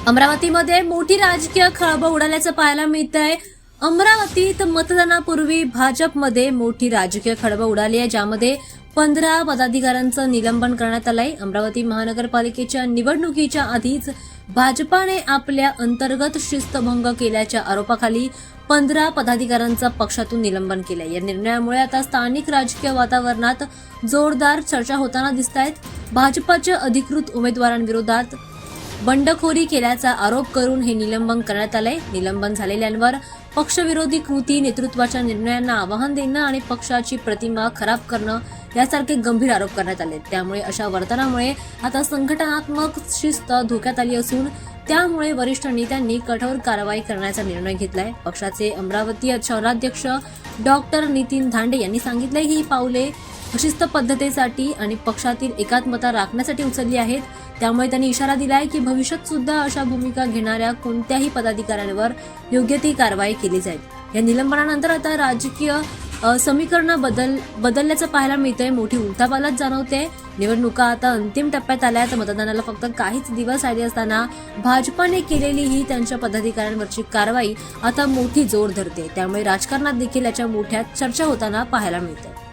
अमरावतीमध्ये मोठी राजकीय खळबळ उडाल्याचं पाहायला मिळतंय। अमरावतीत मतदानापूर्वी भाजपमध्ये मोठी राजकीय खळबळ उडाली आहे, ज्यामध्ये 15 पदाधिकाऱ्यांचं निलंबन करण्यात आलंय। अमरावती महानगरपालिकेच्या निवडणुकीच्या आधीच भाजपाने आपल्या अंतर्गत शिस्तभंग केल्याच्या आरोपाखाली 15 पदाधिकाऱ्यांचं पक्षातून निलंबन केलंय। या निर्णयामुळे आता स्थानिक राजकीय वातावरणात जोरदार चर्चा होताना दिसतायत। भाजपाच्या अधिकृत उमेदवारांविरोधात बंडखोरी केल्याचा आरोप करून हे निलंबन करण्यात आले। निलंबन झालेल्यांवर पक्षविरोधी कृती, नेतृत्वाच्या निर्णयांना आव्हान देणं आणि पक्षाची प्रतिमा खराब करणं यासारखे गंभीर आरोप करण्यात आले। त्यामुळे अशा वर्तनामुळे आता संघटनात्मक शिस्त धोक्यात आली असून त्यामुळे वरिष्ठ नेत्यांनी कठोर कारवाई करण्याचा निर्णय घेतलाय। पक्षाचे अमरावती शहराध्यक्ष डॉक्टर नितीन धांडे यांनी सांगितले ही पावले शिस्त पद्धतीसाठी आणि पक्षातील एकात्मता राखण्यासाठी उचलली आहेत। त्यामुळे त्यांनी इशारा दिलाय की भविष्यात सुद्धा अशा भूमिका घेणाऱ्या कोणत्याही पदाधिकाऱ्यांवर योग्य ती कारवाई केली जाईल। या निलंबनानंतर आता राजकीय समीकरण बदलल्याचं पाहायला मिळतंय। मोठी उलथापालथ जाणवते। निवडणुका आता अंतिम टप्प्यात आल्यात। मतदानाला फक्त काहीच दिवस राहिले असताना भाजपाने केलेली ही त्यांच्या पदाधिकाऱ्यांवरची कारवाई आता मोठी जोर धरते। त्यामुळे राजकारणात देखील याच्या मोठ्या चर्चा होताना पाहायला मिळते।